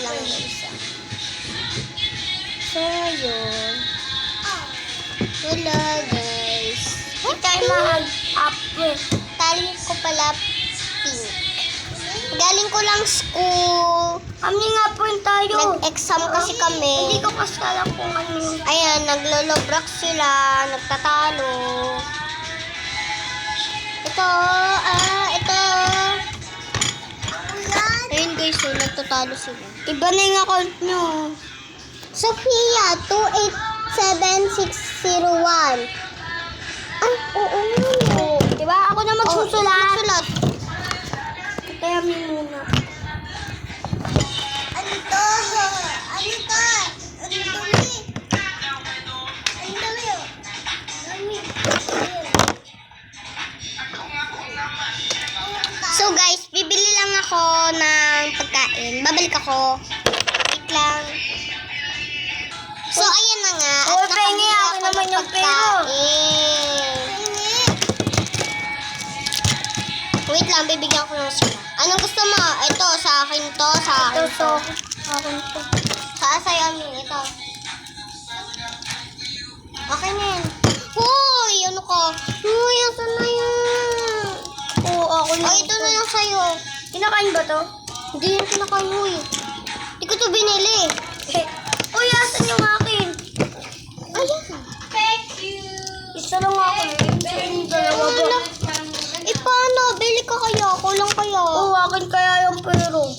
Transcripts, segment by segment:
lang guys. So, yun. Wala guys. Tayo mag-upgrade. Tali ko pala pink. Galing ko lang school. Kami nga po tayo. Nag-exam kasi kami. Hindi ko kasi alam kung ano yung... Ayan, naglolobrak sila. Nagtatalo. Ito. Ayun guys, nagtatalo sila. Iba na yung account nyo. Sophia, 287601. Ay, oo nga. Diba? Ako na magsusulat. Sulat. Kaya mi muna. Ano to? Ano to? Ano dumi? Ano dumi? So guys, bibili lang ako ng pagkain. Babalik ako. Wait lang. So ayan na nga. Oh, pengi, ako naman yung pera. Wait lang, bibigyan ko lang sila. Anong gusto mo? Ito, sa akin to, sa akin to. Akin to. Sa amin, ito. Okay na yan. Hoy, ano ka? Hoy, asan na yan? Oo, ako na. Oh, ito na lang sa'yo. Kinakain ba to? Hindi yan kinakain, hoy. Hindi ko to binili. Uy, asan yung akin? Ayan. Isa lang ako. Isa yung dalawa ba? Paano? Bili ka kaya? Kulang kaya? Oo, akin kaya yung pero.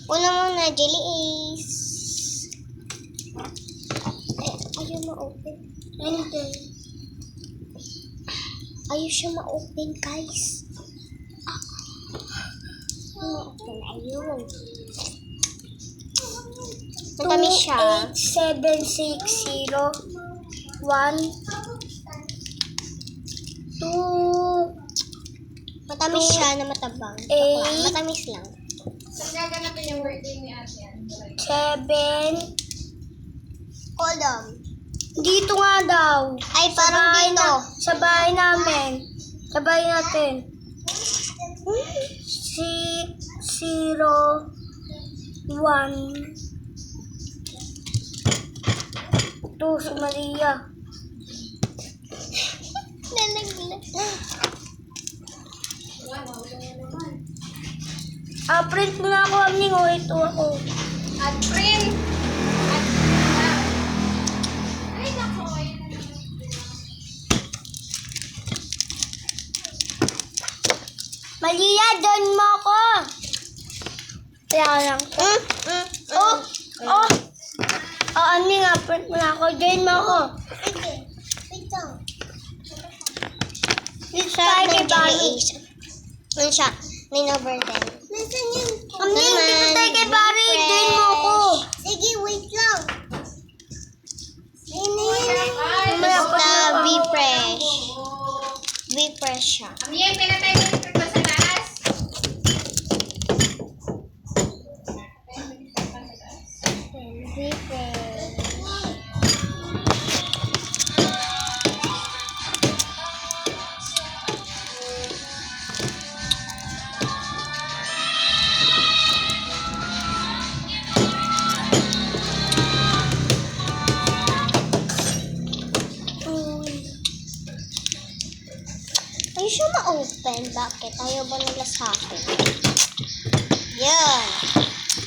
Una muna, Jelly Ace. Ayaw ma-open. Hindi. Ayaw siya ma-open, guys. Ma-open, ayun. Matamis siya. 28760 1 2 Matamis siya na matabang. Eight. Matamis lang. 7 Hold on. Dito nga daw. Ay, parang dito. Sa bahay namin. Sa bahay natin. 6 0 1 2 si Maria. Nalaglag. Print mo na ako, Amning. O, ito ako. At print. Ay, nako. Maria, doon mo ako. Kaya lang. Oh! Amning, print mo na ako. Join mo ako. Sige. Wait lang. Dito tayo kay Barry. Ano siya? 9/10. Nasaan yun? Amning, dito tayo kay Barry. Join mo ako. Sige, wait lang. Ayun na yun. Mamaya pa Basta na. be fresh. Be fresh siya. Amiyay, pinatay mo yung ba sa taas? Be fresh. Ayaw siya ma-open. Bakit? Ayaw ba nila sa akin? Yan.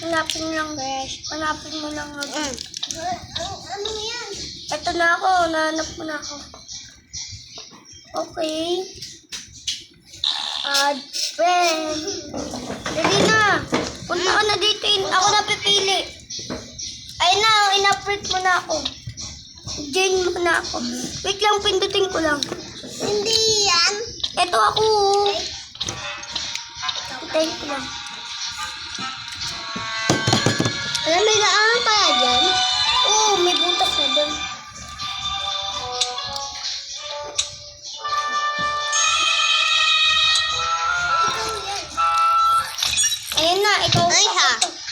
Hanapin mo lang. Hanapin mo lang. Ano yan? Ito na ako. Nahanap mo na ako. Okay. Add friend. Dali na. Punta ka na dito. Ako na pipili. Ayun na. Ina-print mo na ako. Join mo na ako. Wait lang. Pindutin ko lang. Hindi yan. Ito ako. Pindutin ko lang. Alam, may daan kaya dyan? Oo, may butas na doon. Ayun na, ikaw. Ay, ha.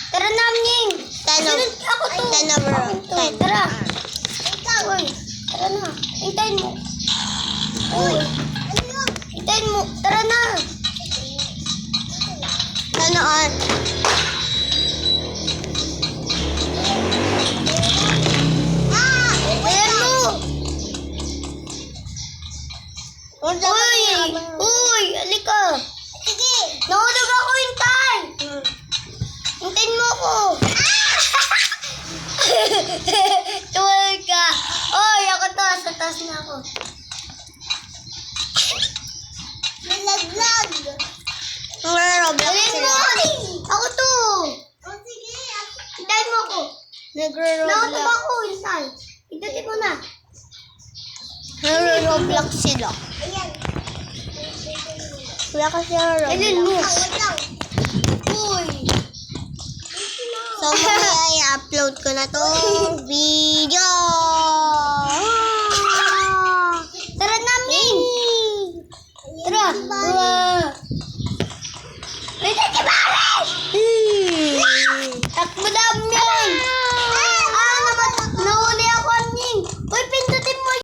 Tara na, Mning. Ako to. 10 over Ako to. 10. Tara. Ikaw. Uy, tara na. Hintayin mo. Uy, Ano? hintayin mo. Tara na. Ganoon. Uy, halika. Sige. Nahulog ako, hintay. Hintayin mo ako. Tuwal ka. Oy, ako to. Sa taas na ako. Nalaglag. Nagre-roblox Alin sila. mo? Ako to. Oh, sige. Hintayin mo ako. Nahulog Nagre-roblox. ako, hintay. Hintayin mo na. Nagre-roblox sila. Ayan. Wala kasi nagre-roblox. Alin mo? Wait lang. Uy. So, mamaya i-upload ko na to video. Tara namin. Tara. Bye.